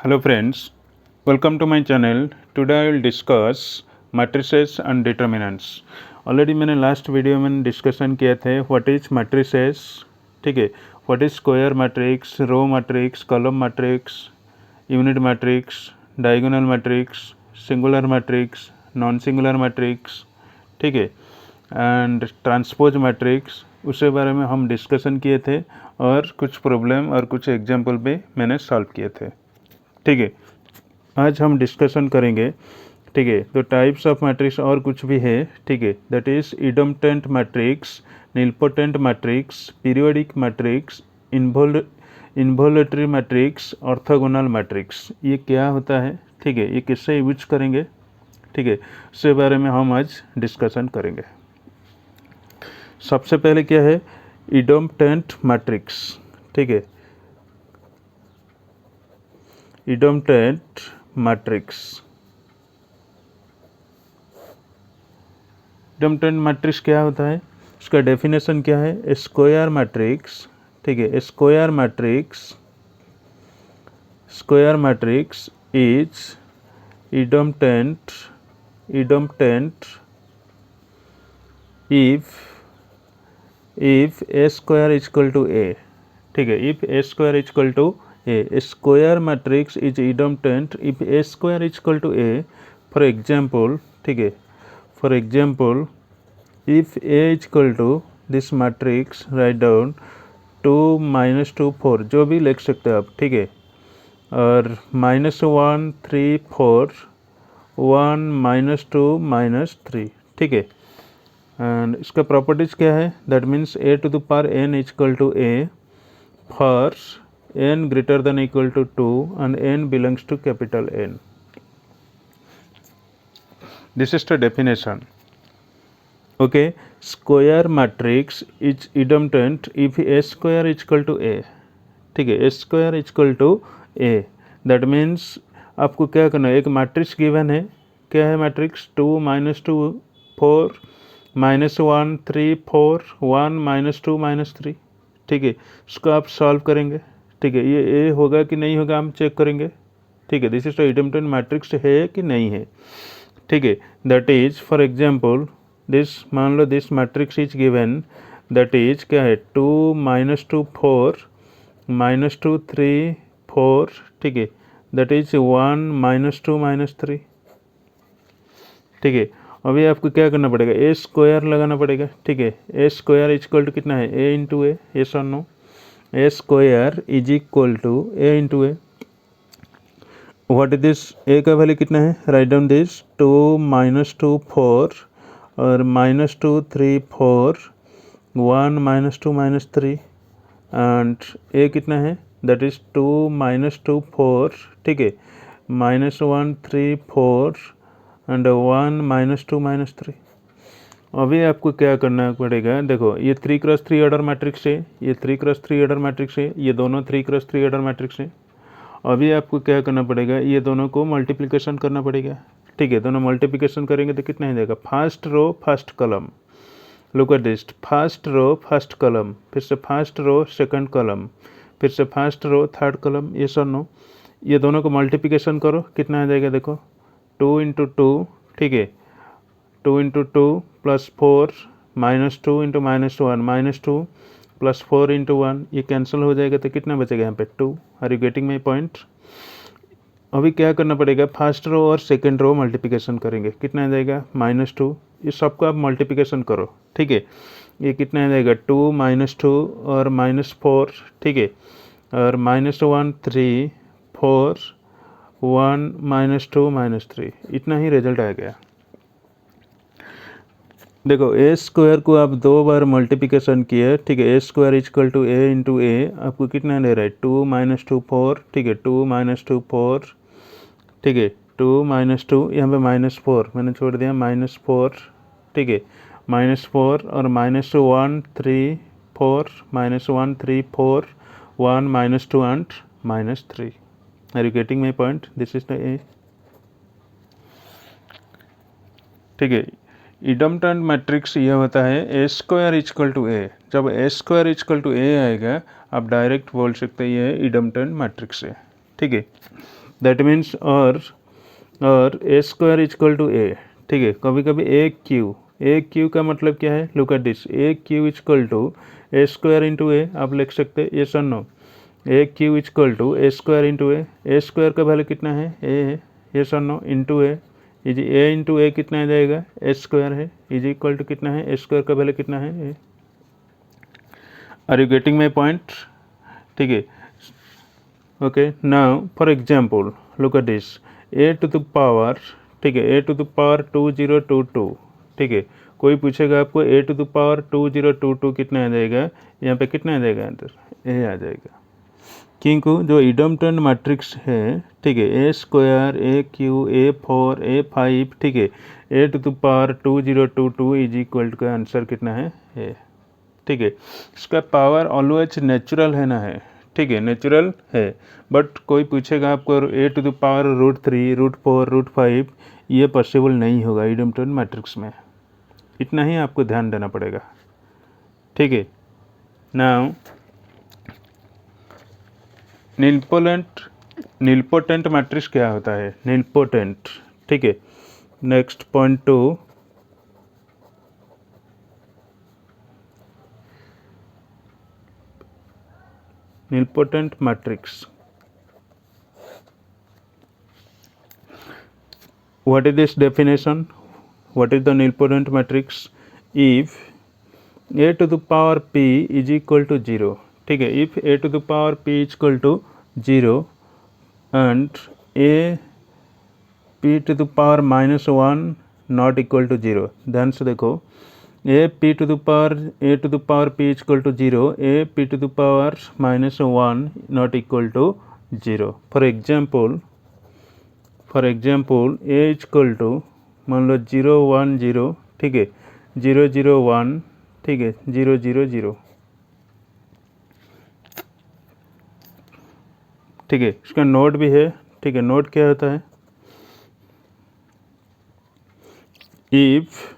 Hello friends, welcome to my channel. Today I will discuss matrices and determinants. Already मैंने last video में discussion किए थे what is matrices, ठीक है, what is square matrix, row matrix, column matrix, unit matrix, diagonal matrix, singular matrix, non singular matrix, ठीक है, and transpose matrix, उसके बारे में हम डिस्कशन किए थे और कुछ प्रॉब्लम और कुछ एग्जाम्पल भी मैंने सॉल्व किए थे, ठीक है। आज हम डिस्कशन करेंगे, ठीक है, तो टाइप्स ऑफ मैट्रिक्स और कुछ भी है, ठीक है, that is idempotent matrix, nilpotent matrix, periodic matrix, involutory matrix, orthogonal matrix. ये क्या होता है, ठीक है, ये किससे यूज करेंगे, ठीक है, उसके बारे में हम आज डिस्कशन करेंगे। सबसे पहले क्या है इडम्पोटेंट मैट्रिक्स, ठीक है, इडम्पोटेंट मैट्रिक्स। इडम्पोटेंट मैट्रिक्स क्या होता है, उसका डेफिनेशन क्या है, स्क्वायर मैट्रिक्स, ठीक है, square matrix is idempotent if a square is equal to a, ठीक है, if a square is equal to a square matrix is idempotent if a square is equal to a, for example, ठीक है, for example if a is equal to this matrix, write down 2 minus 2 4, जो भी लिख सकते हो आप, ठीक है, और -1 3 4 1 -2 -3, ठीक है, एंड इसका प्रॉपर्टीज क्या है, that means a to the power n is equal to a for n greater than equal to 2 and n belongs to capital N. This is the definition. Okay, square matrix is idempotent if a square is equal to a, ठीक है, a square is equal to a, that means आपको क्या करना है, एक matrix given है, क्या है मैट्रिक्स, 2 -2 4 -1 3 4 1 -2 -3, ठीक है, उसको आप सॉल्व करेंगे, ठीक है, ये ए होगा कि नहीं होगा हम चेक करेंगे, ठीक है, this is the idempotent matrix है कि नहीं है, ठीक है, that is for example this, मान लो this matrix is given, that is क्या है 2 -2 4 -2 3 4, ठीक है, दैट इज 1 -2 -3, ठीक है। अभी आपको क्या करना पड़ेगा, ए स्क्वायर लगाना पड़ेगा, ठीक है, A square is equal to कितना है, ए इंटू ए, यस और no, A square is equal to A into A, what is this, A का वैल्यू कितना है, राइट डाउन दिस 2 -2 4 और -2 3 4 1 -2 -3 एंड ए कितना है, दैट इज 2 -2 4, ठीक है, -1 3 4 एंड 1 -2 -3। अभी आपको क्या करना पड़ेगा, देखो ये 3x3 ऑर्डर मैट्रिक्स है, ये 3x3 ऑर्डर मैट्रिक्स है, ये दोनों 3x3 ऑर्डर मैट्रिक्स है। अभी आपको क्या करना पड़ेगा, ये दोनों को मल्टीप्लिकेशन करना पड़ेगा, ठीक है, दोनों मल्टीप्लिकेशन करेंगे तो कितना हो जाएगा, first row first column, look at this, first row first column, फिर से फर्स्ट रो सेकंड कॉलम, फिर से first row third column, yes sir no, ये दोनों को मल्टीप्लिकेशन करो, कितना आ जाएगा, देखो 2 × 2, ठीक है, 2 × 2 + 4 -2 × -1 -2 + 4 × 1, ये कैंसिल हो जाएगा तो कितना बचेगा यहाँ पे 2। Are you getting my point. अभी क्या करना पड़ेगा, फर्स्ट रो और सेकंड रो मल्टीप्लिकेशन करेंगे, कितना आ जाएगा -2, ये सबको आप मल्टीप्लिकेशन करो, ठीक है, ये कितना आ जाएगा 2 -2 और -4, ठीक है, और -1 3 4 1 -2 -3, इतना ही रिजल्ट आ गया। देखो ए स्क्वायर को आप 2 बार मल्टीप्लिकेशन किए, ठीक है, A square is equal to A into A, आपको कितना दे रहा है 2 -2 4, ठीक है, 2 -2 4, ठीक है, 2 -2, यहाँ पे -4 मैंने छोड़ दिया, -4, ठीक है, -4 और -1 3 4 -1 3 4 1 -2 and -3। Are you getting my point, this is the A, ठीक है। इडम्पोटेंट मैट्रिक्स ये होता है A square is equal to A, जब A square is equal to A आएगा आप डायरेक्ट बोल सकते हैं ये इडम्पोटेंट मैट्रिक्स है, ठीक है। दैट मीन्स और ए स्क्वायर इजक्वल टू ए, ठीक है। कभी कभी ए क्यू का मतलब क्या है, look at this, A Q is equal to A square into A, आप लिख सकते हैं यस और no. A Q is equal to A square into A square का वैल्यू कितना है, ए है, यस और no, into A easy A into A कितना आ जाएगा, ए स्क्वायर है, इज इक्वल टू कितना है, ए स्क्वायर का वैल्यू कितना है, A. Are you getting my point, ठीक है। Okay, now for example look at this, A to the power, ठीक है, ए टू द पावर 2022, ठीक है। कोई पूछेगा आपको ए टू द पावर 2022 कितना आ जाएगा, यहाँ पे कितना आ जाएगा आंसर, ए आ जाएगा, क्योंकि जो इडम्पटन मैट्रिक्स है, ठीक है, A square A Q A 4 ए 5, ठीक है, A to the power 2022 is equal to का आंसर कितना है, ए, ठीक है। इसका पावर ऑलवेज नेचुरल है ना, है, ठीक है, नेचुरल है, बट कोई पूछेगा आपको ए टू द पावर √3 √4 √5, ये पॉसिबल नहीं होगा इडम्पटन मैट्रिक्स में, इतना ही आपको ध्यान देना पड़ेगा, ठीक है। नाउ नीलपोटेंट मैट्रिक्स क्या होता है, नीलपोटेंट, ठीक है। Next point 2, nilpotent matrix, what is this definition, what is the nilpotent matrix, if a to the power p is equal to 0, ठीक है, if a to the power p is equal to 0 and a p to the power -1 not equal to 0, ध्यान से देखो, a p to the power p is equal to 0, a p to the power -1 not equal to 0। For example A equal to मान लो 0 1 0, ठीक है, 0 0 1, ठीक है, 0 0 0, ठीक है। इसका नोट भी है, ठीक है, नोट क्या होता है, if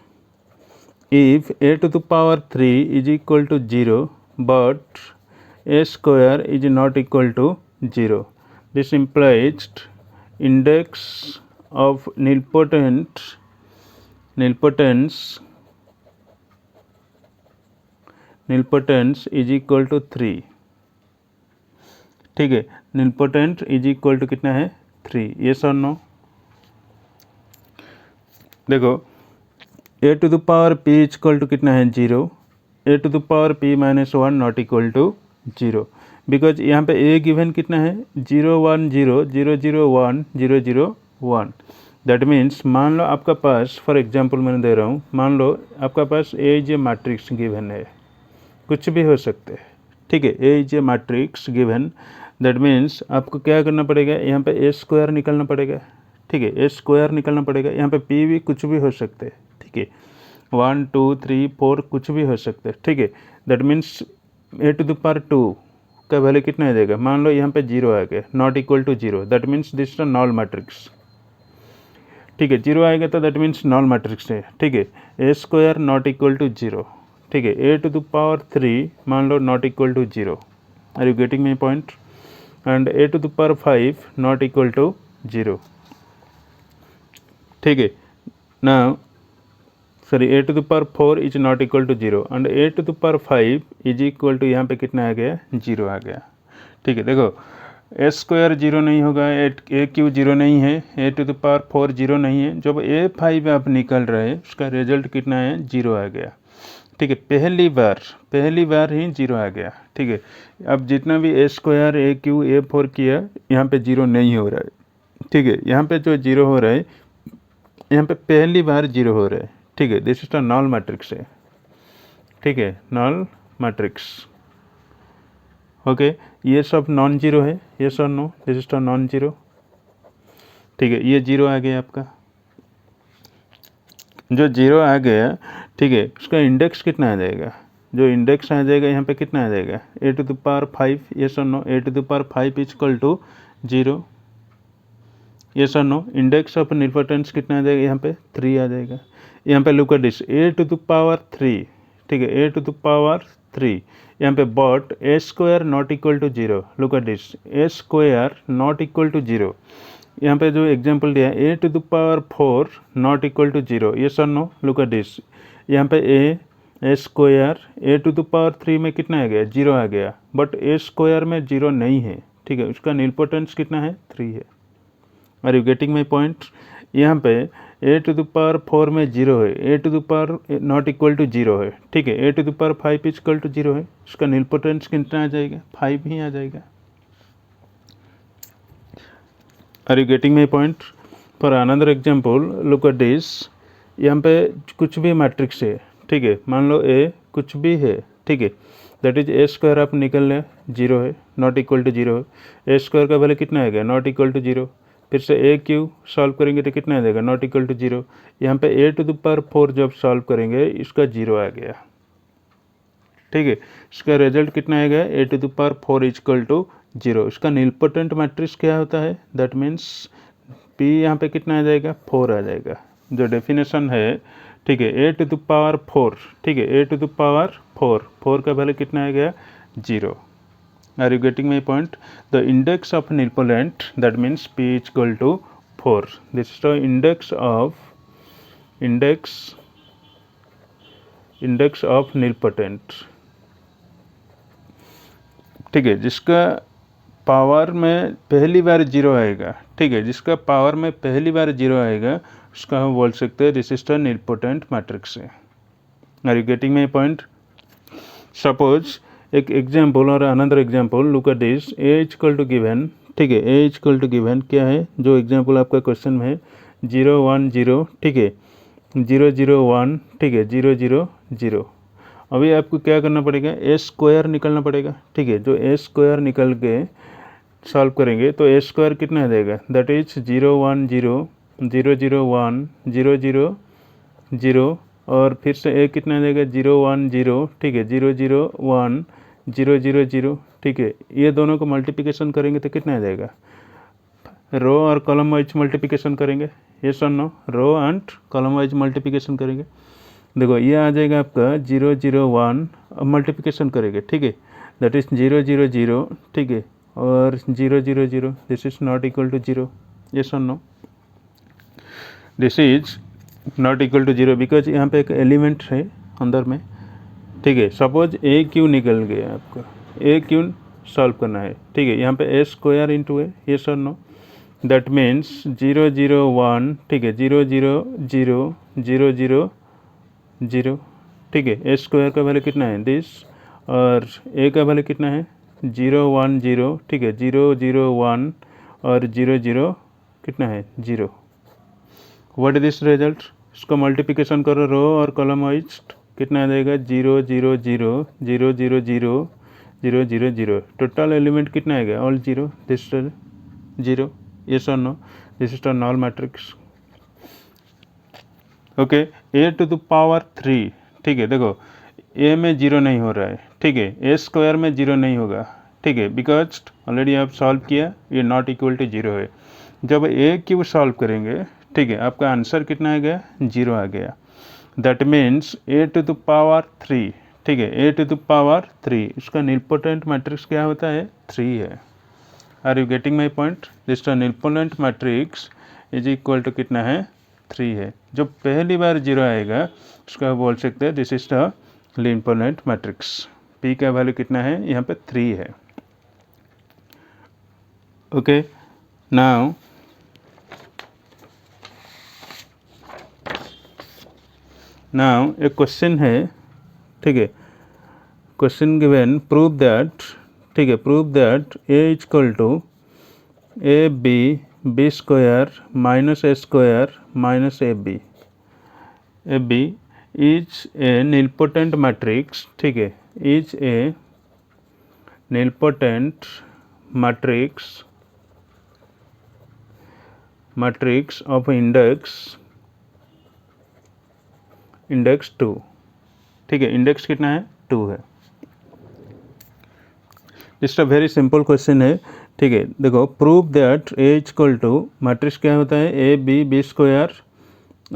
A to the power 3 is equal to 0 but A square is not equal to 0, this implies index of nilpotence is equal to 3, ठीक है, nilpotent is equal to कितना है 3, yes और no। देखो a to the power p is equal to कितना है 0, a to the power p -1 not equal to 0, because यहाँ पे ए गिवन कितना है 0 1 0 0 0 1 0 0 1, दैट मीन्स मान लो आपका पास, फॉर एग्जांपल मैंने दे रहा हूँ, मान लो आपका पास A is a matrix given है, कुछ भी हो सकते हैं, ठीक है, A is a matrix given, that means आपको क्या करना पड़ेगा, यहाँ पे ए स्क्वायर निकलना पड़ेगा, ठीक है, ए स्क्वायर निकलना पड़ेगा, यहाँ पे पी भी कुछ भी हो सकते हैं, ठीक है, 1 2 3 4 कुछ भी हो सकते हैं, ठीक है, that means A to the power 2 का वैल्यू कितना आ जाएगा, मान लो यहाँ पे 0 आ गया, not equal to 0, that means this is a null matrix, ठीक है, 0 आएगा तो दैट मीन्स नॉल मैट्रिक्स है, ठीक है। A square not equal to 0, ठीक है, ए टू द पावर 3 मान लो not equal to 0, are you getting my point, and A to the power 5 not equal to 0, ठीक है। Now sorry, A to the power 4 is not equal to 0 and A to the power 5 is equal to यहाँ पे कितना आ गया, 0 आ गया, ठीक है। देखो ए स्क्वायर 0 नहीं होगा, ए क्यू 0 नहीं है, ए टू द पावर 4 0 नहीं है, जब ए 5 आप निकल रहे हैं उसका रिजल्ट कितना है, 0 आ गया, ठीक है, पहली बार ही 0 आ गया, ठीक है। अब जितना भी ए स्क्वायर ए क्यू ए 4 किया, यहाँ पे 0 नहीं हो रहा है, ठीक है, यहाँ पे जो 0 हो रहा है, यहाँ पे पहली बार 0 हो रहा है, ठीक है, this is a null matrix है, ठीक है, नॉल मैट्रिक्स, ओके। ये सब नॉन जीरो है, यस और no, this is a non zero, ठीक है, ये 0 आ गया आपका, जो 0 आ गया, ठीक है, उसका इंडेक्स कितना आ जाएगा, जो इंडेक्स आ जाएगा यहाँ पे कितना आ जाएगा, A to the power 5, yes और no, A to the power 5 is equal to 0, yes और नो। इंडेक्स ऑफ नीलपोटेंस कितना आ जाएगा, यहाँ पे 3 आ जाएगा, यहाँ पे look at this, A to the power 3, ठीक है, ए टू द पावर 3 यहाँ पे but A square not equal to 0, look at this, A square not equal to 0, यहाँ पे जो एग्जांपल दिया है a to the power 4 not equal to 0, ये sir no, look at this, यहाँ पे A square a to the power 3 में कितना आ गया, 0 आ गया, बट a स्क्वायर में 0 नहीं है, ठीक है, उसका नीलपोटेंस कितना है, 3 है। Are you getting my point? यहाँ पे a टू द पावर 4 में 0 है, a to the power not equal to 0 है, ठीक है, a to the power 5 equal to 0 है, उसका नीलपोटेंस कितना आ जाएगा, 5 ही आ जाएगा। Are you getting my point? For another example look at this, यहाँ पे कुछ भी मैट्रिक्स है, ठीक है, मान लो a कुछ भी है, ठीक है, दैट इज ए स्क्वायर आप निकल लें, 0 है, नॉट इक्वल टू 0 है, ए स्क्वायर का वैल्यू कितना आएगा, नॉट इक्वल टू 0, फिर से ए क्यू सॉल्व करेंगे तो कितना आ जाएगा, नॉट इक्वल टू 0, यहाँ पे ए टू द पावर 4 जब सॉल्व करेंगे इसका 0 आ गया, ठीक है, इसका रिजल्ट कितना आएगा, A to the power 4 equal to 0, इसका नीलपोटेंट मैट्रिक्स क्या होता है, दैट मीन्स पी यहाँ पे कितना आ जाएगा, 4 आ जाएगा, जो डेफिनेशन है, ठीक है, ए टू द पावर 4, ठीक है, ए टू द पावर 4 का वैल्यू कितना आ गया, 0। Are you getting my point? The index of nilpotent, that means p equal to 4. This is the index of nilpotent, ठीक है, जिसका पावर में पहली बार 0 आएगा, ठीक है, जिसका पावर में पहली बार 0 आएगा उसका हम बोल सकते हैं this is the nilpotent matrix है। Are you getting my point? Suppose एक एग्जाम्पल और another example, look at this, A equal to given, ठीक है, ए इक्वल टू गिवन क्या है, जो एग्जाम्पल आपका क्वेश्चन में है 0 1 0, ठीक है, 0 0 1, ठीक है, 0 0 0, अभी आपको क्या करना पड़ेगा, ए स्क्वायर निकलना पड़ेगा, ठीक है, जो ए स्क्वायर निकल के सॉल्व करेंगे तो ए स्क्वायर कितना आ जाएगा, दैट इज 0 1 0 0 0 1 0 0 0, और फिर से ए कितना आ जाएगा, 0 1 0, ठीक है, 0 0 1 0 0 0, ठीक है, ये दोनों को मल्टीप्लिकेशन करेंगे तो कितना आ जाएगा, रो और कॉलम वाइज मल्टीप्लिकेशन करेंगे, ये सुनो, row and column wise multiplication करेंगे, देखो ये आ जाएगा आपका 0 0 1, अब मल्टीप्लिकेशन करेंगे, ठीक है, दैट इज 0 0 0, ठीक है, और 0 0 0, this is not equal to 0, ये सुनो, this is not equal to 0 because यहाँ पे एक एलिमेंट है अंदर में, ठीक है, सपोज ए क्यू निकल गया, आपको ए क्यू सॉल्व करना है, ठीक है, यहाँ पे ए स्क्वायर इंटू ए, ये सर नो, दैट मीन्स 0 0 1, ठीक है, 0 0 0 0 0 0, ठीक है, ए स्क्वायर का वैल्यू कितना है दिस, और ए का वैल्यू कितना है 0 1 0, ठीक है, 0 0 1 और 0 0 कितना है 0, व्हाट इज दिस रिजल्ट, इसको मल्टीप्लिकेशन करो रो और कॉलम वाइज, कितना आ जाएगा 0 0 0 0 0 0 0 0 0, टोटल एलिमेंट कितना आएगा, ऑल 0, दिस 0, यस और no, this is the null matrix, okay, A to the power 3, ठीक है, देखो ए में 0 नहीं हो रहा है, ठीक है, ए स्क्वायर में 0 नहीं होगा, ठीक है, बिकॉज ऑलरेडी आप सॉल्व किया, ये नॉट इक्वल टू 0 है, जब ए क्यूब सॉल्व करेंगे, ठीक है, आपका आंसर कितना आ गया, 0 आ गया, that means A to the power 3, ठीक है, ए टू द पावर 3, इसका नीलपोटेंट मैट्रिक्स क्या होता है, 3 है। Are you getting my point? This nilpotent matrix is equal to कितना है, 3 है, जो पहली बार 0 आएगा उसका बोल सकते हैं this is the nilpotent matrix, P का वैल्यू कितना है, यहाँ पे 3 है, ओके। नाउ एक क्वेश्चन है, ठीक है, क्वेश्चन गिवन, प्रूव दैट, ठीक है, prove that A equal to A B square minus A square minus A B is a nilpotent matrix, ठीक है, is a nilpotent matrix of index 2, ठीक है, इंडेक्स कितना है, 2 है, this a very simple question है, ठीक है, देखो prove that A equal to matrix क्या होता है, ए बी स्क्वायर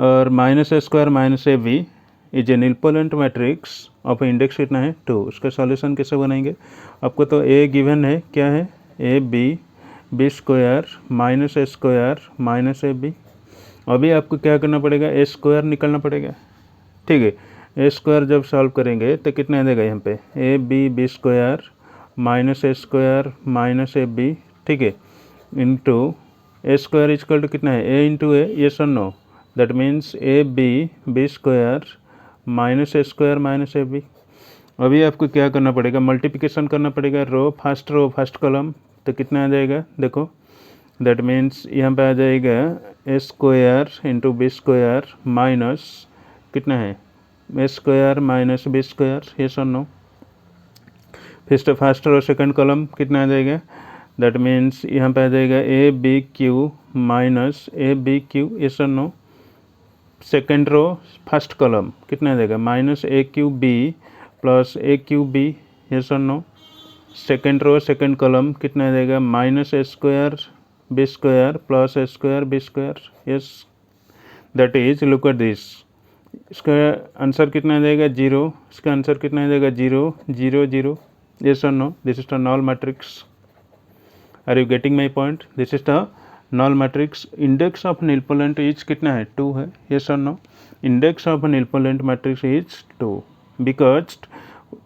और minus A square minus A B, is a nilpotent matrix of index कितना है 2। उसका सॉल्यूशन कैसे बनाएंगे? आपको तो ए गिवन है, क्या है? A B square minus A square minus A B. अभी आपको क्या करना पड़ेगा? ए स्क्वायर निकलना पड़ेगा, ठीक है। ए स्क्वायर जब सॉल्व करेंगे तो कितना देगा यहाँ पे? A B square minus A square minus A B, ठीक है, into A square equal to कितना है? ए इंटू ए, येस और no? That means A B square minus A square minus A B. अभी आपको क्या करना पड़ेगा? मल्टीप्लिकेशन करना पड़ेगा रो फर्स्ट कॉलम। तो कितना आ जाएगा देखो, दैट मीन्स यहाँ पे आ जाएगा A square into B square minus कितना है? A square minus B square, yes और नो? फिर फर्स्ट रो सेकंड कॉलम कितना आ जाएगा? दैट मीन्स यहाँ पे आ जाएगा A B Q minus A B Q, yes और no? Second row first column कितना आ जाएगा? Minus A Q B plus A Q B, yes और no? Second row second column कितना आ जाएगा? Minus A square B square plus A square B square, yes. That is, look at this, इसका answer कितना आ जाएगा? 0। इसका answer कितना आ जाएगा? 0 0 0, yes or no? This is the null matrix. Are you getting my point? This is the null matrix. Index of nilpotent is कितना है? 2 है, yes or no? Index of nilpotent matrix is 2 because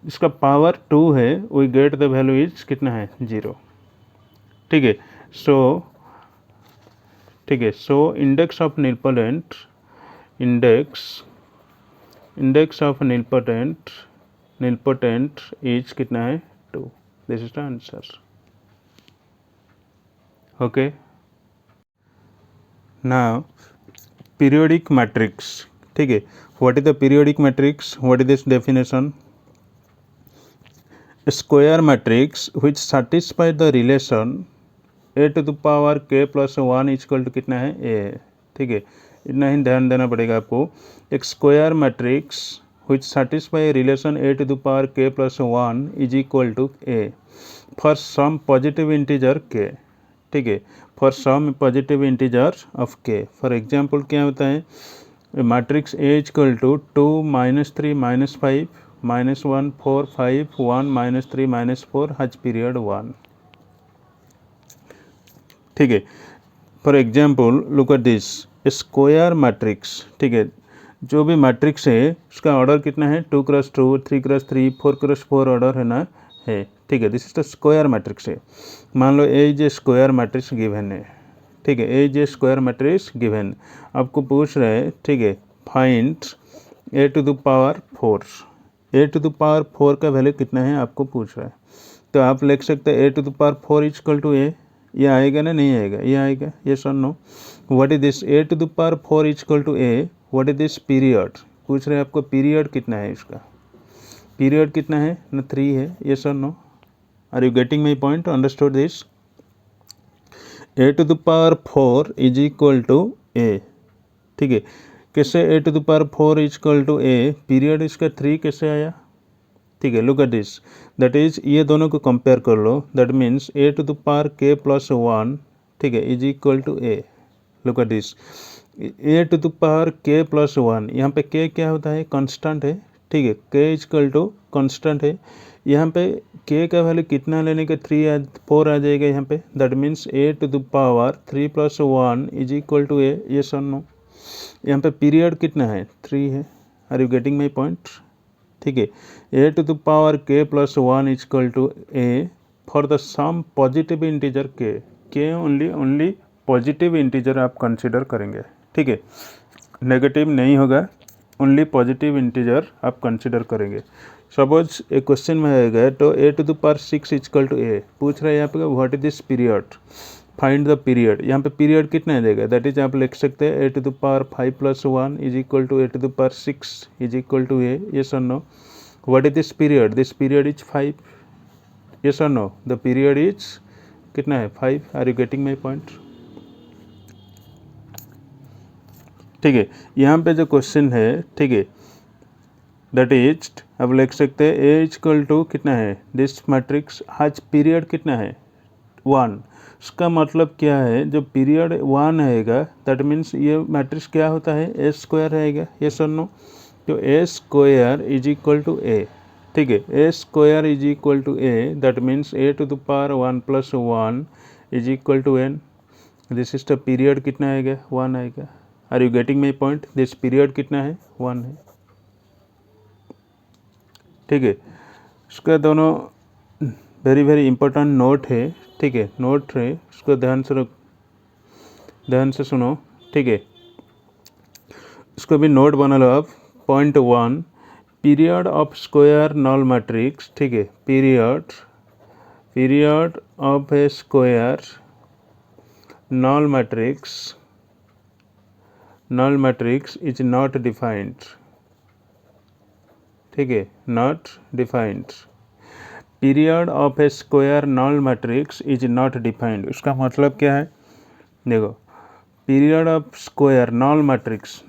इसका power 2 है, we get the value is कितना है? 0, ठीक है। So ठीक है, so index of nilpotent, index of nilpotent is कितना है? 2। This is the answer, okay. Now periodic matrix, ठीक है। What is the periodic matrix? What is this definition? Square matrix which satisfy the relation A to the power K plus 1 equal to कितना है? A, ठीक है। इतना ही ध्यान देना पड़ेगा आपको। एक square matrix which satisfy a relation a to the power k plus 1 is equal to a for some positive integer k, ठीक है, for some positive integer of k। For example क्या होता है? Matrix a equal to 2 -3 -5 -1 4 5 1 -3 -4 has period 1, ठीक है। For example look at this square matrix, ठीक है। जो भी मैट्रिक्स है उसका ऑर्डर कितना है? 2 क्रॉस 2 3 क्रॉस 3 4 क्रॉस 4 ऑर्डर है ना, है, ठीक है। This is the square matrix है। मान लो A is a square matrix given है, ठीक है। A is a square matrix given, आपको पूछ रहे हैं, ठीक है, find A to the power 4। A to the power 4 का वैल्यू कितना है आपको पूछ रहा है। तो आप लिख सकते हैं A to the power 4 equal to A. ये आएगा ना? नहीं आएगा? ये आएगा, यस और no? What is this? A to the power 4 equal to A. What is this? Period पूछ रहे हैं आपको। पीरियड कितना है इसका? पीरियड कितना है ना? 3 है, यस और no? Are you getting my point? Understood this? A to the power 4 is equal to A, ठीक है। कैसे A to the power 4 equal to A? Period इसका 3 कैसे आया? ठीक है, look at this, that is ये दोनों को कंपेयर कर लो। That means A to the power K plus 1, ठीक है, is equal to A. Look at this, A to the power K plus 1, यहाँ पे के क्या होता है? कांस्टेंट है, ठीक है। के इक्वल टू कांस्टेंट है। यहाँ पे के का वैल्यू कितना लेने के? 4 आ जाएगा यहाँ पे। That means A to the power 3 + 1 is equal to A, yes और नो? यहाँ पे पीरियड कितना है? 3 है। Are you getting my point? ठीक है। A to the power K plus 1 equal to A for the some positive integer K only positive integer आप consider करेंगे, ठीक है। नेगेटिव नहीं होगा, ओनली पॉजिटिव इंटीजर आप कंसिडर करेंगे। सपोज एक क्वेश्चन में आएगा तो A to the power 6 equal to A पूछ रहा है यहाँ पे what is this period, find the period. यहाँ पे पीरियड कितना आ जाएगा? दैट इज आप लिख सकते हैं A to the power 5 + 1 is equal to A to the power 6 is equal to A, yes और no? What is this period? This period is 5, yes और नो? द पीरियड इज कितना है? 5। Are you getting my point? ठीक है। यहाँ पे जो question है, ठीक है, दैट इज आप लिख सकते हैं ए इक्वल टू कितना है? दिस मैट्रिक्स हैज पीरियड कितना है? 1। इसका मतलब क्या है? जो पीरियड 1 आएगा दैट मीन्स ये मैट्रिक्स क्या होता है? ए स्क्वायर आएगा, यस और नो? तो A square is equal to A, ठीक है, A square is equal to A, that means A to the power 1 plus 1 is equal to N. This is the period कितना आएगा, 1 आएगा। Are you getting my point? This period कितना है, 1 है, ठीक है। इसका दोनों वेरी वेरी इंपॉर्टेंट नोट है, ठीक है, नोट है, इसको ध्यान से सुनो, ठीक है। इसको भी नोट बना लो आप। Point 1, period of square knoll matrix, ठीक है, period of A square knoll matrix is not defined, ठीक है, not defined. Period of A square knoll matrix is not defined, उसका मतलब क्या है, देखो, period of square knoll matrix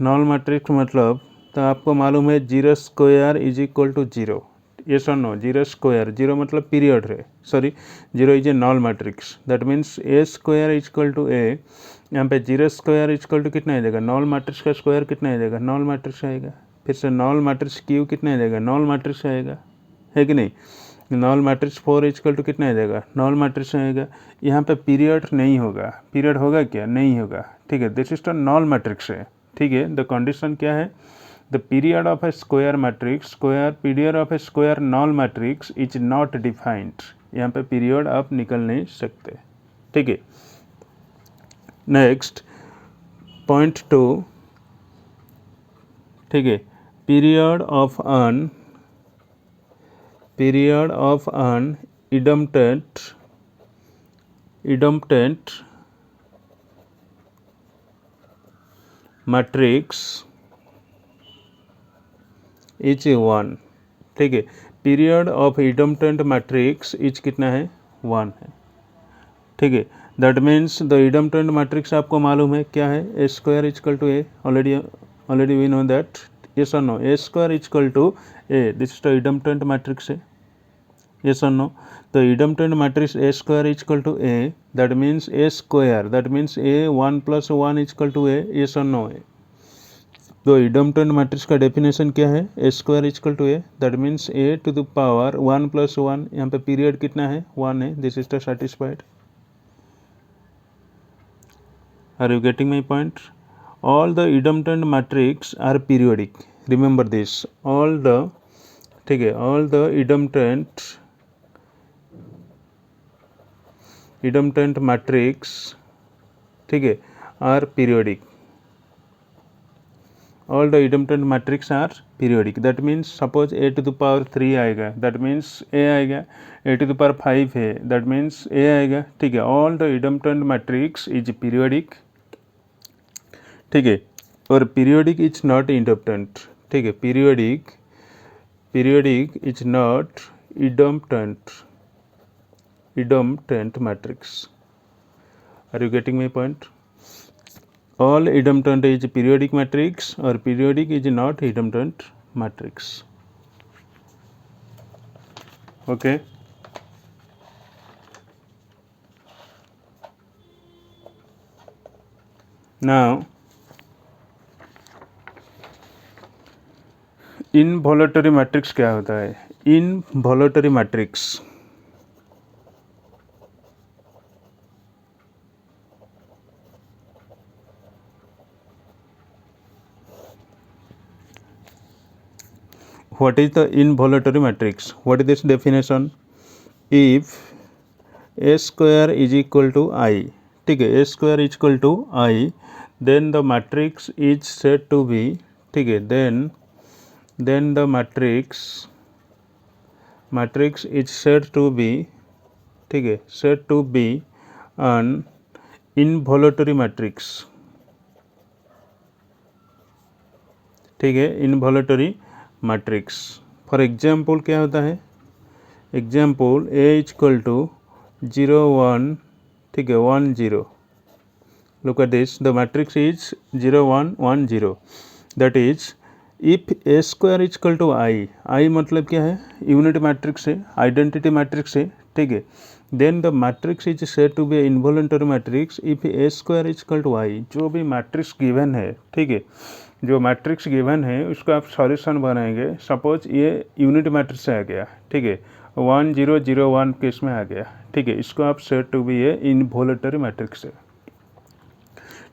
मतलब, तो आपको मालूम है 0 स्क्वायर इज इक्वल टू 0, ये सुनो, 0 स्क्वायर, 0 मतलब पीरियड है, sorry 0 is a null matrix, that means A square is equal to A, यहाँ पे 0 स्क्वायर इज इक्वल टू कितना आ जाएगा, नॉल मैट्रिक्स का स्क्वायर कितना आ जाएगा, नॉल मैट्रिक्स आएगा। फिर से नॉल मैट्रिक्स क्यू कितना आ जाएगा, नॉल मैट्रिक्स आएगा, है कि नहीं। नॉल मैट्रिक्स 4 इक्वल टू कितना आ जाएगा, नॉल मैट्रिक्स आएगा। यहाँ पे पीरियड नहीं होगा, पीरियड होगा क्या, नहीं होगा, ठीक है, this is the null matrix है, ठीक है। द कंडीशन क्या है, the period of A square matrix, period of A square knoll matrix is not defined, यहाँ पे पीरियड आप निकल नहीं सकते, ठीक है। नेक्स्ट पॉइंट 2, ठीक है, period of an idempotent matrix is 1, ठीक है, period of idempotent matrix is कितना है, 1 है, ठीक है। That means the idempotent matrix आपको मालूम है क्या है, A square equal to A, already we know that, yes or no, a square is equal to a, this is the idempotent matrix है, yes or no, the idempotent matrix a square is equal to a, that means a square, that means a 1 plus 1 is equal to a, yes or no। तो idempotent matrix का definition क्या है, a square is equal to a, that means a to the power 1 plus 1, यहाँ पे period कितना है, 1 है, this is the satisfied। Are you getting my point? All the idempotent matrix are periodic, remember this, all the, ठीक है, all the idempotent matrix, ठीक है, are periodic, all the idempotent matrix are periodic, that means suppose a to the power 3 आएगा, that means a आएगा, a to the power 5 है, that means a आएगा, ठीक है, all the idempotent matrix is periodic, ठीक है, और periodic is not idempotent, ठीक है, periodic is not idempotent matrix. Are you getting my point? All idempotent is periodic matrix और periodic is not idempotent matrix, okay. Now involutory matrix क्या होता है, involutory matrix, what is the involuntary matrix, what is this definition, if a square is equal to I, ठीक है, a square is equal to I, then the matrix is said to be, ठीक है, then the matrix is said to be, ठीक है, said to be an involuntary matrix, ठीक है, involutory matrix. For example क्या होता है, एग्जाम्पल a इक्वल टू 0 1, ठीक है, 1 0, look at this, the matrix is 0 1 1 0, that is if a square equal to I मतलब क्या है, यूनिट मैट्रिक्स है, आइडेंटिटी मैट्रिक्स है, ठीक है, then the matrix is said to be involutory matrix if a square equal to I, जो भी matrix given है, ठीक है, जो मैट्रिक्स गिवन है उसको आप सॉल्यूशन बनाएंगे। सपोज ये यूनिट मैट्रिक्स से आ गया, ठीक है, 1 0 0 1 केस में आ गया, ठीक है, इसको आप set to be a involutory matrix है,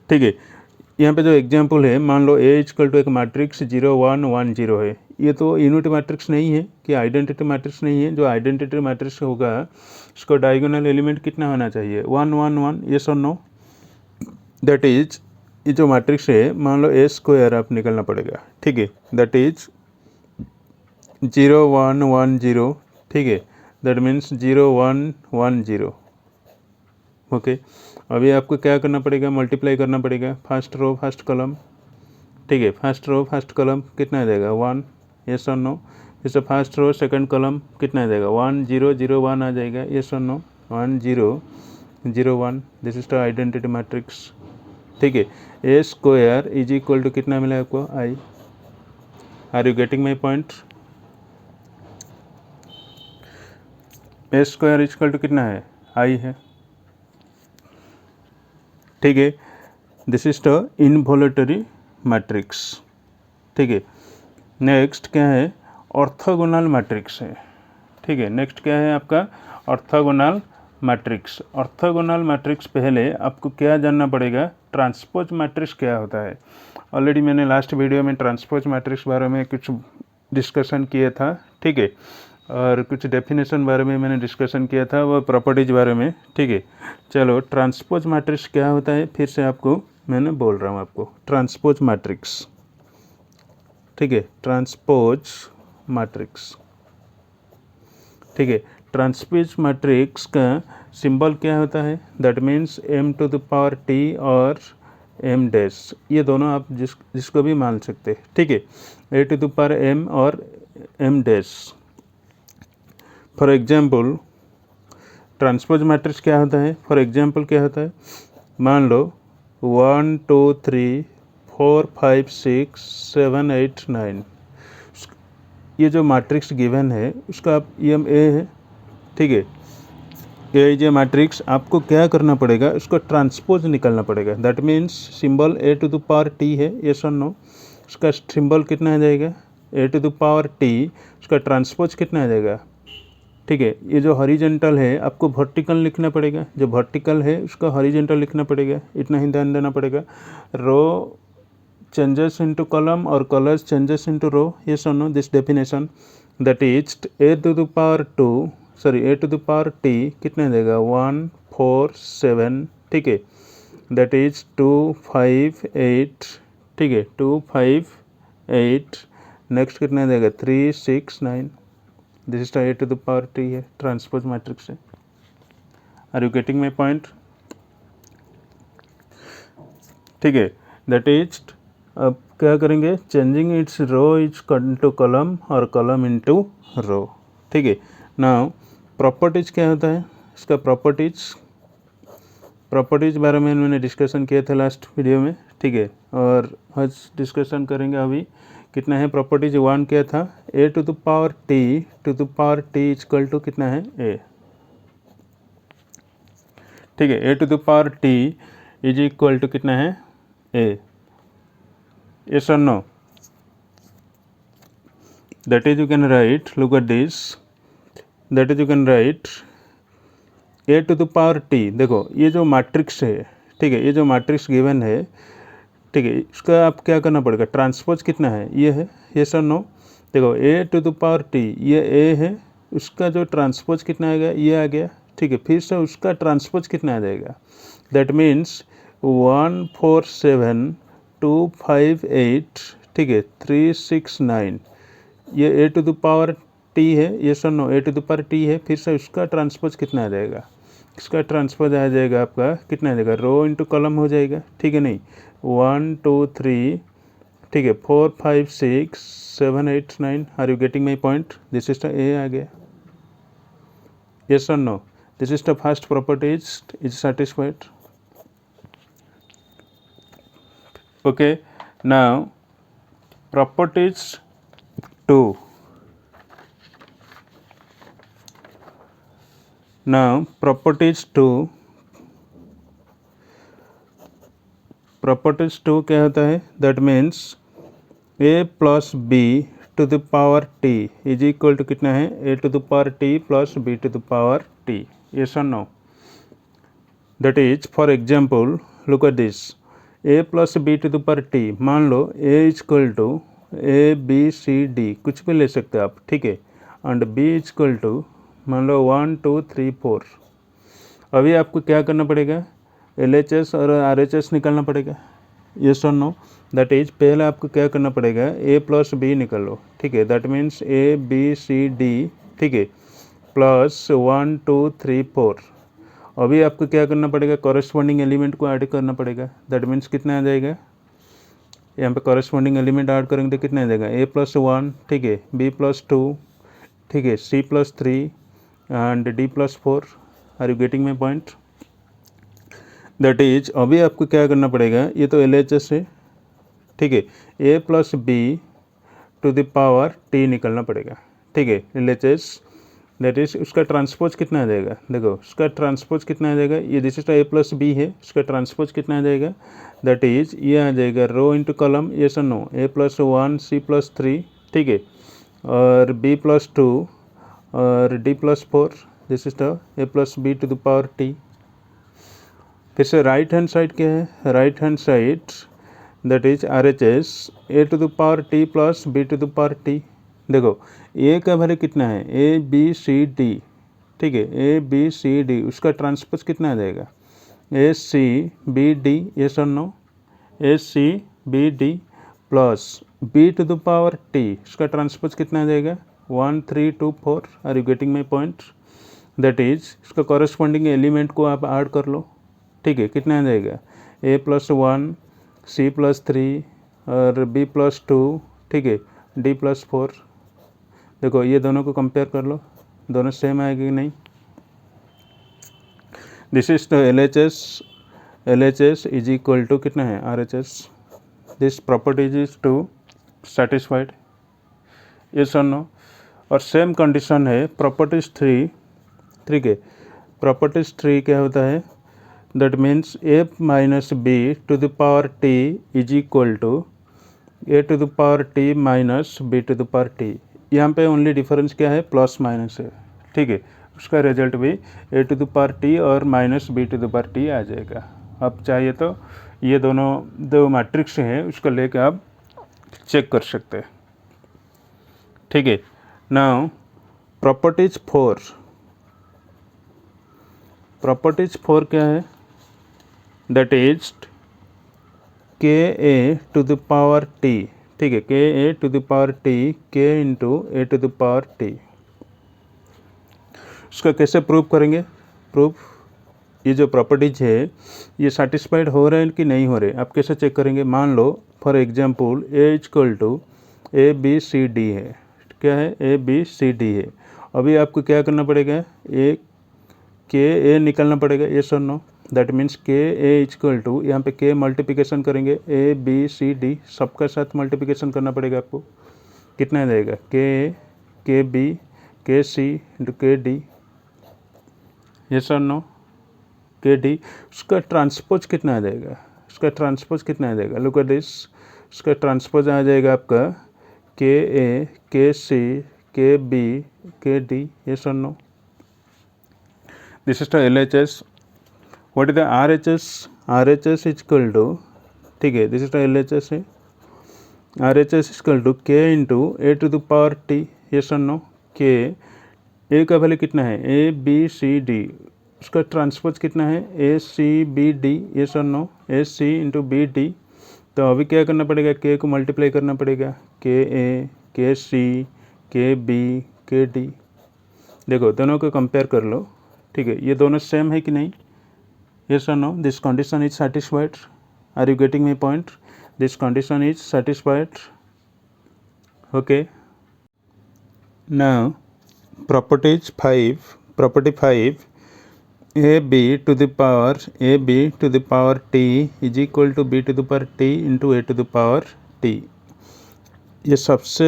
ठीक है। यहाँ पे जो एग्जांपल है, मान लो ए इक्वल टू एक मैट्रिक्स 0 1 1 0 है, ये तो यूनिट मैट्रिक्स नहीं है कि आइडेंटिटी मैट्रिक्स नहीं है। जो आइडेंटिटी मैट्रिक्स होगा उसको डायगोनल एलिमेंट कितना होना चाहिए, 1 1 1, यस और नो। दैट इज ये जो मैट्रिक्स है, मान लो ए स्क्वायर आप निकलना पड़ेगा, ठीक है, दैट इज 0 1 1 0, ठीक है, दैट मीन्स 0 1 1 0, ओके। अभी आपको क्या करना पड़ेगा, मल्टीप्लाई करना पड़ेगा फर्स्ट रो फर्स्ट कॉलम, ठीक है, फर्स्ट रो फर्स्ट कॉलम कितना आ जाएगा 1, यस और नो। जैसे फर्स्ट रो सेकंड कॉलम कितना आ जाएगा 1 0 0 1 आ जाएगा, यस और no, 1 0 0 1, this is the identity matrix, ठीक है। A square is equal to कितना मिला आपको, I. Are you getting my point. A square is equal to कितना है, आई है, ठीक है। This is the involutory matrix, ठीक है। नेक्स्ट क्या है, ऑर्थोगोनल मैट्रिक्स है, ठीक है। नेक्स्ट क्या है आपका, ऑर्थोगोनल मैट्रिक्स। ऑर्थोगोनल मैट्रिक्स पहले आपको क्या जानना पड़ेगा, ट्रांसपोज मैट्रिक्स क्या होता है। ऑलरेडी मैंने लास्ट वीडियो में ट्रांसपोज मैट्रिक्स बारे में कुछ डिस्कशन किया था, ठीक है, और कुछ डेफिनेशन बारे में मैंने डिस्कशन किया था, वो प्रॉपर्टीज बारे में, ठीक है। चलो ट्रांसपोज मैट्रिक्स क्या होता है फिर से आपको मैंने बोल रहा हूँ आपको, ट्रांसपोज मैट्रिक्स, ठीक है, ट्रांसपोज मैट्रिक्स, ठीक है। ट्रांसपोज मैट्रिक्स का सिंबल क्या होता है, that means m to the power t और m डैश, ये दोनों आप जिसको भी मान सकते हैं, ठीक है, a to the power m और m dash. For example transpose matrix क्या होता है, फॉर एग्जाम्पल क्या होता है, मान लो 1 2 3 4 5 6 7 8 9, ये जो मैट्रिक्स गिवन है उसका आप एम ए है, ठीक है। ये जो मैट्रिक्स आपको क्या करना पड़ेगा, उसको ट्रांसपोज निकालना पड़ेगा। That means symbol A to the power T है, यस और नो, उसका सिंबल कितना आ जाएगा, A to the power T, उसका ट्रांसपोज कितना आ जाएगा, ठीक है। ये जो हॉरिजॉन्टल है आपको वर्टिकल लिखना पड़ेगा, जो वर्टिकल है उसका हॉरिजॉन्टल लिखना पड़ेगा, इतना ही ध्यान देना पड़ेगा। रो changes into column or colors changes into row, yes or no, this definition, that is a to the power 2 a to the power t कितना देगा 1 4 7, ठीक है, that is 2 5 8, ठीक है, 2 5 8, नेक्स्ट कितना देगा 3 6 9, this is a to the power t है, transpose matrix है। Are you getting my point, ठीक है। दैट इज अब क्या करेंगे, changing its row is into column और कॉलम इनटू रो, ठीक है। नाउ प्रॉपर्टीज क्या होता है इसका, प्रॉपर्टीज बारे में मैंने डिस्कशन किया था लास्ट वीडियो में, ठीक है, और आज डिस्कशन करेंगे। अभी कितना है प्रॉपर्टीज, 1 क्या था, A to the power T equal to कितना है ए, ठीक है, A to the power T is equal to कितना है ए, yes or no, that is you can write, look at this, that is you can write a to the power t। देखो ये जो matrix है, ठीक है, ये जो मैट्रिक्स गिवन है, ठीक है, इसका आप क्या करना पड़ेगा, ट्रांसपोज कितना है, ये है, yes or no। देखो a to the power t ये a है, उसका जो ट्रांसपोज कितना आएगा, ये आ गया, ठीक है, फिर से उसका ट्रांसपोज कितना आ जाएगा, दैट मीन्स 1 4 7 2 5 8, ठीक है, 3 6 9, ये A to the power T है, yes sir no, A to the power T है, फिर से उसका ट्रांसपोज कितना आ जाएगा, इसका ट्रांसपोज आ जाएगा आपका कितना आ जाएगा, रो इंटू कॉलम हो जाएगा, ठीक है, नहीं 1 2 3, ठीक है, 4 5 6 7 8 9, are you getting my point, this is the A आ गया, यस और no, this is the first property is satisfied, okay। now properties 2, now properties 2 क्या होता है, that means A plus B to the power T is equal to कितना है, A to the power T plus B to the power T, yes और no. That is for example look at this, A plus B to the power T, मान लो A is equal to A B C D कुछ भी ले सकते हो आप, ठीक है, and B is equal to मान लो 1 2 3 4। अभी आपको क्या करना पड़ेगा, LHS और RHS निकालना पड़ेगा, यस और नो। दैट इज पहले आपको क्या करना पड़ेगा, ए प्लस बी निकालो, ठीक है, that means A B C D, ठीक है, प्लस 1 2 3 4। अभी आपको क्या करना पड़ेगा, कॉरेस्पॉन्डिंग एलिमेंट को ऐड करना पड़ेगा, दैट मीन्स कितना आ जाएगा, यहाँ पे कॉरेस्पॉन्डिंग एलिमेंट ऐड करेंगे तो कितना आ जाएगा, ए प्लस 1, ठीक है, बी प्लस 2, ठीक है, C plus 3 and D plus 4। Are you getting my point? That is अभी आपको क्या करना पड़ेगा, ये तो LHS है, ठीक है, A plus B to the power T निकलना पड़ेगा, ठीक है, LHS। दैट इज उसका ट्रांसपोज कितना आ जाएगा, देखो उसका ट्रांसपोज कितना आ जाएगा, ये this is A plus B है, उसका ट्रांसपोज कितना आ जाएगा, दैट इज ये आ जाएगा रो इंटू कॉलम, यस और no, A plus 1 C plus 3, ठीक है, और बी प्लस 2 और D plus 4, this is the A plus B to the power T. फिर से राइट हैंड साइड क्या है, right hand side that is RHS A to the power T plus B to the power T. देखो A का value कितना है, A B C D, ठीक है, ए बी सी डी, उसका ट्रांसपोज कितना आ जाएगा, A C B D, yes और no, A C B D plus B to the power T, उसका ट्रांसपोज कितना आ जाएगा, 1 3 2 4। Are you getting my point? That is इसका कॉरेस्पॉन्डिंग एलिमेंट को आप ऐड कर लो, ठीक है, कितना आ जाएगा, ए प्लस 1 सी प्लस 3 और बी प्लस 2, ठीक है, डी प्लस 4। देखो ये दोनों को कंपेयर कर लो, दोनों सेम आएगी कि नहीं। This is the LHS is equal to कितना है, RHS। This properties is to satisfied, yes और नो। और सेम कंडीशन है प्रॉपर्टीज 3, ठीक है, प्रॉपर्टीज 3 क्या होता है, that means A minus B to the power T is equal to A to the power T minus B to the power T. यहाँ पे ओनली डिफरेंस क्या है, प्लस माइनस है, ठीक है, उसका रिजल्ट भी A to the power T और minus B to the power T आ जाएगा। आप चाहिए तो ये दोनों दो मैट्रिक्स हैं उसको लेकर आप चेक कर सकते हैं, ठीक है। नाउ प्रॉपर्टीज 4 क्या है, that is K A to the power T, ठीक है, K A to the power T K into A to the power T. उसका कैसे प्रूव करेंगे, प्रूफ ये जो प्रॉपर्टीज है ये सेटिस्फाइड हो रहे हैं कि नहीं हो रहे, आप कैसे चेक करेंगे। मान लो for example A equal to A B C D है, क्या है, ए बी सी डी है। अभी आपको क्या करना पड़ेगा, ए के ए निकालना पड़ेगा, यस और नो। दैट मीन्स के ए इक्वल टू, यहाँ पे के मल्टीप्लिकेशन करेंगे, ए बी सी डी सबका साथ मल्टीप्लिकेशन करना पड़ेगा आपको, कितना आ जाएगा, K B K C into K D, yes और नो, के डी। उसका ट्रांसपोज कितना आ जाएगा, उसका ट्रांसपोज कितना आ जाएगा, लुक एट दिस, उसका ट्रांसपोज आ जाएगा आपका K A K C K B K D, yes और no. This is the LHS। What is the RHS? RHS is equal to, ठीक है, दिस इज द LHS है, RHS is equal to K into A to the power T, yes और no. के ए का value कितना है, A B C D, उसका transpose कितना है, ए सी बी डी, यस और no, A C into B D. तो अभी क्या करना पड़ेगा, के को मल्टीप्लाई करना पड़ेगा, के A K C K B K D. देखो दोनों को कंपेयर कर लो, ठीक है, ये दोनों सेम है कि नहीं, यस और no. This condition is satisfied. Are you getting my point? This condition is satisfied, okay. Now property 5 a b to the power t is equal to b to the power t into a to the power t। ये सबसे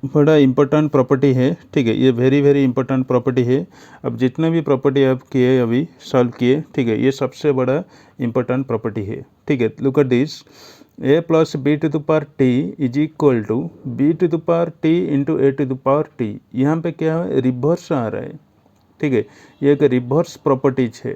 बड़ा important property है, ठीक है, ये very very important property है। अब जितना भी प्रॉपर्टी आप किए अभी सॉल्व किए, ठीक है, ये सबसे बड़ा इम्पोर्टेंट प्रॉपर्टी है, ठीक है। Look at this, A plus B to the power T is equal to B to the power T into A to the power T. यहाँ पे क्या है, रिवर्स आ रहा है, ठीक है, ये एक रिवर्स प्रॉपर्टीज है,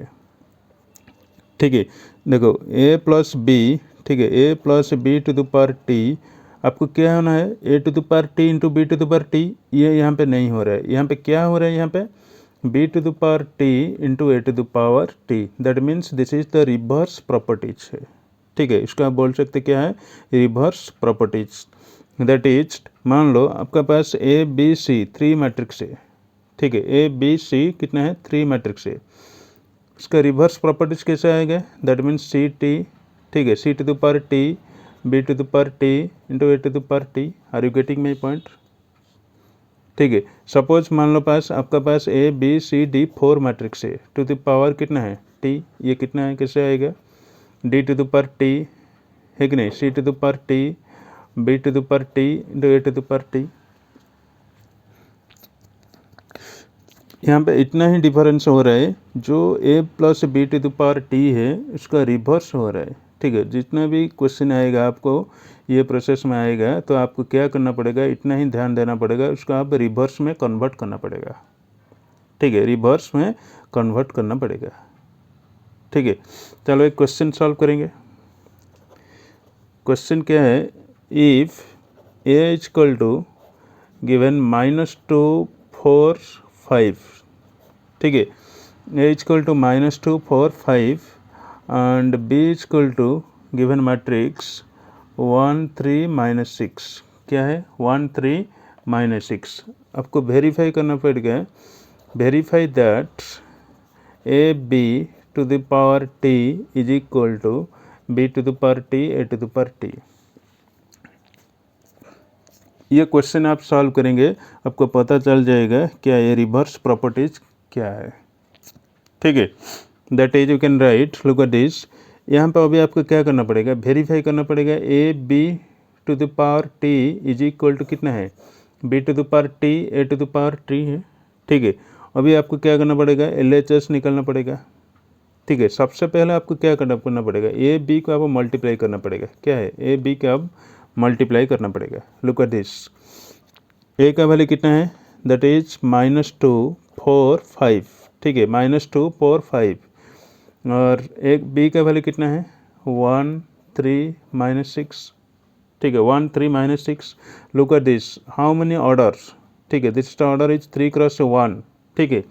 ठीक है। देखो ए प्लस बी, ठीक है, A plus B to the power T, आपको क्या होना है, A to the power T into B to the power T, ये यहाँ पे नहीं हो रहा है, यहाँ पे क्या हो रहा है, यहाँ पे B to the power T into A to the power T, that means this is the reverse properties है, ठीक है। इसको आप बोल सकते क्या है, रिवर्स प्रॉपर्टीज। दैट इज, मान लो आपका पास ए बी सी 3 मैट्रिक्स है, ठीक है, ए बी सी कितना है, 3 मैट्रिक्स है, इसका रिवर्स प्रॉपर्टीज कैसे आएगा, दैट मीन्स सी टी, ठीक है, C to the power T B to the power T into A to the power T. Are you getting my point, ठीक है। सपोज मान लो पास आपका पास A B C D 4 matrix है, टू द पावर कितना है, टी, ये कितना है, कैसे आएगा, D to the power T है कि नहीं, C to the power T B to the power T into A to the power T. यहाँ पे इतना ही डिफरेंस हो रहा है, जो A plus B to the power T है उसका रिवर्स हो रहा है, ठीक है। जितना भी क्वेश्चन आएगा आपको ये प्रोसेस में आएगा तो आपको क्या करना पड़ेगा, इतना ही ध्यान देना पड़ेगा, उसको आप रिवर्स में कन्वर्ट करना पड़ेगा, ठीक है, रिवर्स में कन्वर्ट करना पड़ेगा, ठीक है। चलो एक क्वेश्चन सॉल्व करेंगे। क्वेश्चन क्या है, if A is equal to given -2 4 5, ठीक है, A is equal to -2 4 5 and B is equal to given matrix 1 3 -6, क्या है 1 3 -6। आपको वेरीफाई करना पड़ेगा, verify that A B to the power T is equal to B to the power T A to the power T. ये question आप solve करेंगे, आपको पता चल जाएगा क्या ये रिवर्स प्रॉपर्टीज क्या है, ठीक है। That is you can right, look at this, यहाँ पर अभी आपको क्या करना पड़ेगा, वेरीफाई करना पड़ेगा A B to the power T is equal to कितना है, B to the power T A to the power T है, ठीक है। अभी आपको क्या करना पड़ेगा, LHS निकालना पड़ेगा, ठीक है। सबसे पहले आपको क्या करना पड़ेगा, ए बी को आपको मल्टीप्लाई करना पड़ेगा, क्या है, ए बी का अब मल्टीप्लाई करना पड़ेगा। लुक एट दिस, ए का वैल्यू कितना है, दैट इज -2 4 5, ठीक है, -2 4 5, और एक बी का वैल्यू कितना है 1 3 -6, ठीक है, 1 3 -6। Look at this, how many orders, ठीक है, दिस ऑर्डर इज 3 क्रॉस 1, ठीक है,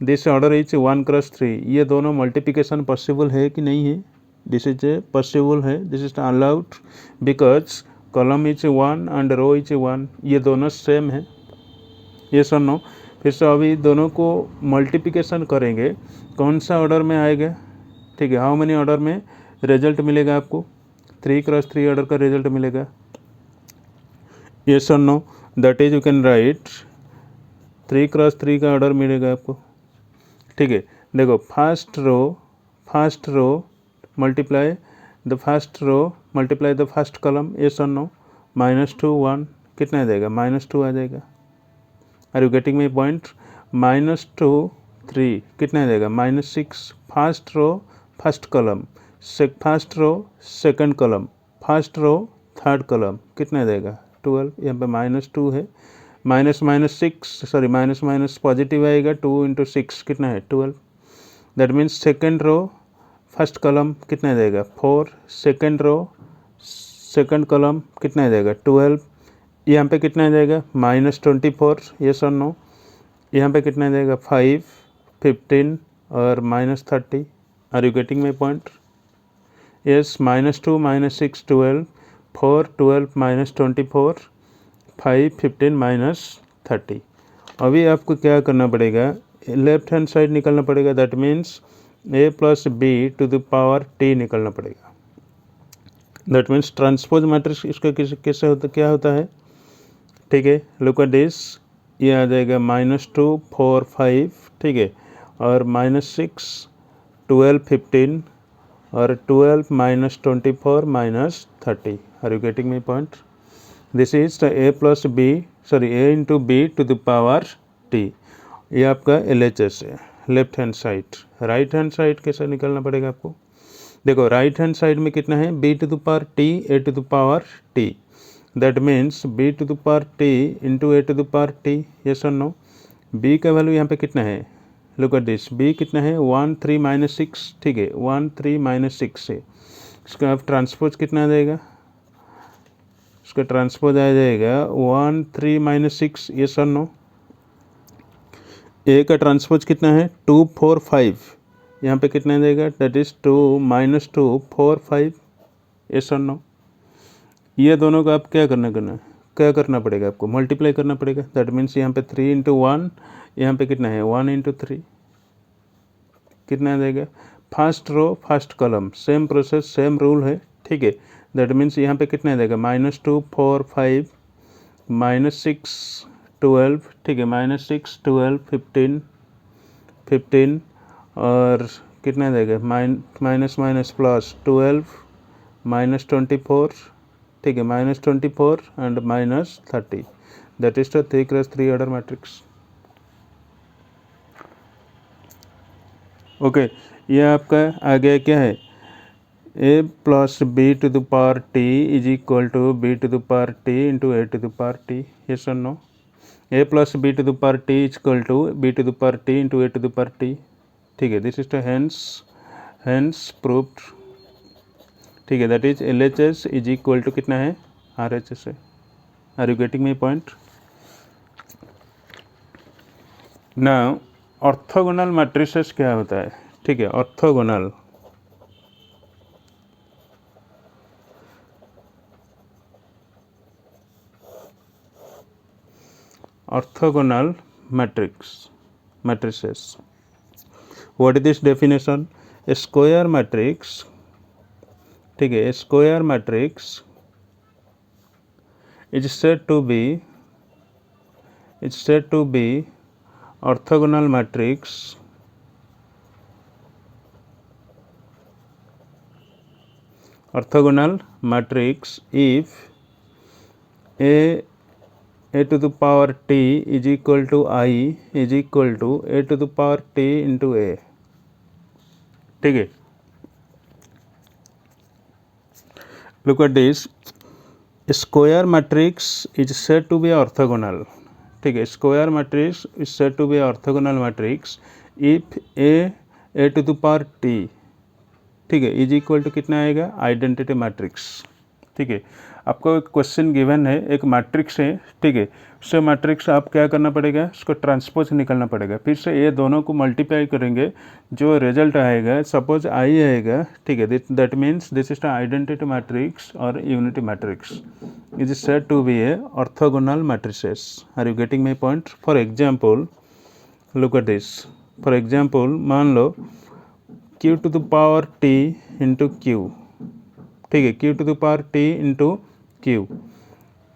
दिस ऑर्डर इज 1 क्रॉस 3, ये दोनों मल्टीप्लिकेशन पॉसिबल है कि नहीं है, दिस इज पॉसिबल है, this is allowed because column is 1 and row is 1, ये दोनों सेम है, ये सर नो। फिर से अभी दोनों को मल्टीप्लिकेशन करेंगे, कौन सा ऑर्डर में आएगा, ठीक है, हाउ मेनी ऑर्डर में रिजल्ट मिलेगा आपको, 3 क्रॉस 3 ऑर्डर का रिजल्ट मिलेगा, yes sir no. That is you can write 3 cross 3 का ऑर्डर मिलेगा आपको, ठीक है। देखो first row multiply the first row multiply the first column, yes sir no, -2 1 कितना आ जाएगा, -2 आ जाएगा। Are you getting my point, -2 3 कितना आ जाएगा, -6, first row first column, first row second column, first row third column, कितना आ जाएगा 12, यहाँ पे -2 है, -6 सॉरी माइनस पॉजिटिव आएगा, 2 × 6 कितना है 12, that means second row first column कितना आ जाएगा 4, सेकेंड रो सेकेंड कॉलम कितना आ जाएगा 12, यहाँ पे कितना आ जाएगा -24, ये सर नो, यहाँ पे कितना आ जाएगा 5 15 और -30। Are you getting my point, yes, -2 -6 12 4 12 -24 5 15 -30। अभी आपको क्या करना पड़ेगा, लेफ्ट हैंड साइड निकलना पड़ेगा, that means A plus B to the power T निकलना पड़ेगा, दैट मीन्स ट्रांसपोज मैट्रिक्स इसका कैसे होता क्या होता है, ठीक है। लुक एट दिस, ये आ जाएगा -2 4 5, ठीक है, और -6 12 15 और 12 -24 -30। Are you getting my point, this is the A plus B sorry A into B to the power T, ये आपका LHS है left hand side. Right hand side कैसे निकालना पड़ेगा आपको, देखो राइट हैंड साइड में कितना है, b to the power t a to the power t, that means b to the power t into a to the power t, yes और no. b का वैल्यू यहाँ पे कितना है, लुक एट दिस, b कितना है 1 3 minus 6, ठीक है 1 3 माइनस 6 से इसका अब ट्रांसपोज कितना आ जाएगा, इसका ट्रांसपोज आ जाएगा 1 3 माइनस 6, यस और नो। ए का ट्रांसपोज कितना है 2 4 5, यहाँ पे कितना देगा, दैट इज 2 माइनस 2 4 5, यस और नो। ये दोनों का आप क्या करना पड़ेगा, आपको मल्टीप्लाई करना पड़ेगा, दैट मीन्स यहाँ पे 3 इंटू 1, यहाँ पे कितना है 1 इंटू 3, कितना देगा, first row first column, same process same rule है, ठीक है। दैट मीन्स यहाँ पे कितना देगा, -2 4 5 -6 12, ठीक है -6 12 15 15 और कितना देगा माइनस माइनस प्लस 12 -24, ठीक है -24 and -30, that is the 3x3 order matrix. Okay, ये आपका आ गया क्या है, a plus b to the power t is equal to b to the power t into a to the power t, yes और no. a plus b to the power t is equal to b to the power t into a to the power t, ठीक है, this is the hence proved, ठीक है, that is LHS is equal to कितना है RHS है। Are you getting my point? Now orthogonal matrices क्या होता है, ठीक है, orthogonal matrices. What is this definition? A square matrix, ठीक है, a square matrix is said to be orthogonal matrix if a to the power t is equal to I is equal to a to the power t into a, ठीक है। Look at this, square matrix is said to be orthogonal, ठीक है, square matrix is said to be orthogonal matrix if a to the power t, ठीक है, is equal to कितना आएगा, identity matrix, ठीक है। आपको एक क्वेश्चन गिवन है, एक मैट्रिक्स है, ठीक है, उससे मैट्रिक्स आप क्या करना पड़ेगा, उसको ट्रांसपोज निकालना पड़ेगा, फिर से ये दोनों को मल्टीप्लाई करेंगे, जो रिजल्ट आएगा सपोज आई आएगा, ठीक है, that means this is the identity matrix और unity matrix is said to be a orthogonal matrices. Are you getting my point? For example look at this, for example मान लो q to the power t into Q, ठीक है, q to the power t into Q,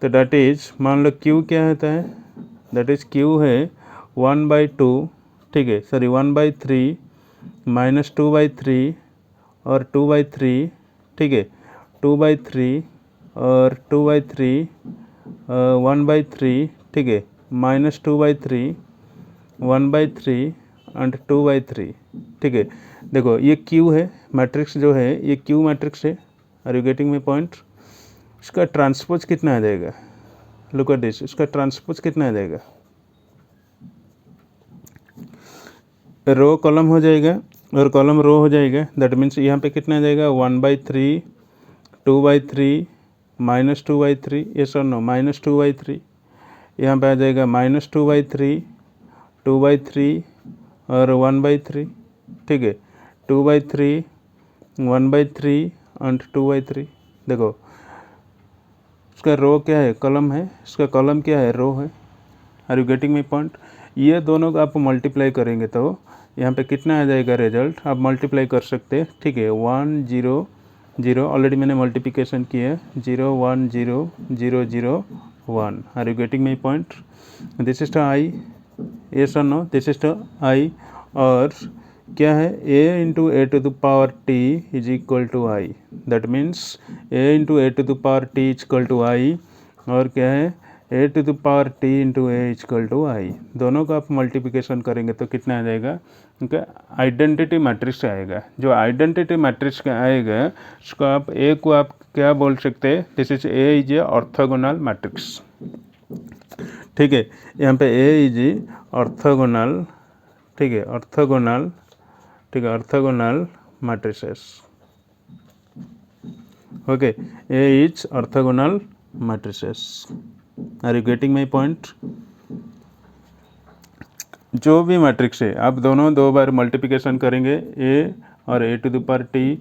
तो that is मान लो q क्या होता है, दैट इज q है 1/2, ठीक है, सॉरी 1/3 -2/3 और 2/3, ठीक है, 2/3 और 2/3 1/3, ठीक है, -2/3 1/3 एंड 2/3, ठीक है। देखो ये Q है, मैट्रिक्स जो है ये Q मैट्रिक्स है, are you getting my point? इसका ट्रांसपोज कितना आ जाएगा, लुक एट दिस, इसका ट्रांसपोज कितना आ जाएगा, रो कॉलम हो जाएगा और कॉलम रो हो जाएगा, दैट मीन्स यहाँ पे कितना आ जाएगा 1/3 2/3 -2/3, यस और नो, -2/3, यहाँ पे आ जाएगा -2/3 2/3 और 1/3, ठीक है, 2/3 1/3 एंड 2/3। देखो इसका रो क्या है, कॉलम है, इसका कॉलम क्या है, रो है। Are you getting my point? ये दोनों को आप मल्टीप्लाई करेंगे तो यहाँ पे कितना आ जाएगा रिजल्ट, आप मल्टीप्लाई कर सकते हैं, ठीक है, 1 0 0, ऑलरेडी मैंने मल्टीप्लिकेशन किया है, 0 1 0 0 0 1। Are you getting my point? This is the I, yes और no, this is the I, और क्या है a into A to the power t is equal to I, that means a into A to the power t is equal to I, और क्या है A to the power T into A equal to I. दोनों का आप multiplication करेंगे तो कितना आ जाएगा, क्योंकि आइडेंटिटी मैट्रिक्स आएगा। जो आइडेंटिटी मैट्रिक्स का आएगा उसको आप ए को आप क्या बोल सकते हैं, this is A is A orthogonal matrix. ठीक है, यहाँ पे ए इज ऑर्थोगोनल, ठीक है, ऑर्थोगोनल, ठीक है, orthogonal matrices. Okay, A is orthogonal matrices. Are you getting my point? जो भी मैट्रिक्स है आप दोनों दो बार मल्टीप्लिकेशन करेंगे, ए और A to the power T,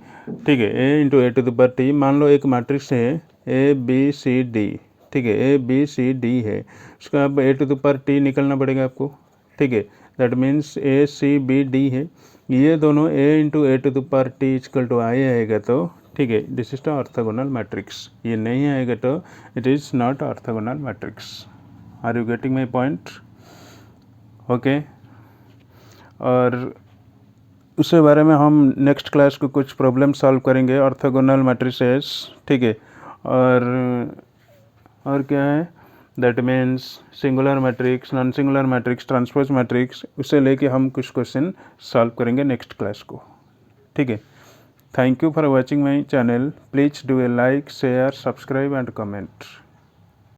ठीक है, A into A to the power T. मान लो एक मैट्रिक्स है ए बी सी डी, ठीक है, ए बी सी डी है, उसका अब A to the power T निकलना पड़ेगा आपको। ठीक है, that means A C B D है, ये दोनों A into A to the power T equal to I आएगा तो ठीक है, this is the orthogonal matrix. ये नहीं आएगा तो it is not orthogonal matrix. Are you getting my point? Okay, और उसके बारे में हम नेक्स्ट क्लास को कुछ प्रॉब्लम सॉल्व करेंगे, ऑर्थोगोनल मैट्रिसेस। ठीक है, और क्या है, that means singular matrix, non singular matrix, transpose matrix, उसे लेके हम कुछ क्वेश्चन सॉल्व करेंगे नेक्स्ट क्लास को। ठीक है, thank you for watching my channel. Please do a like, share, subscribe and comment.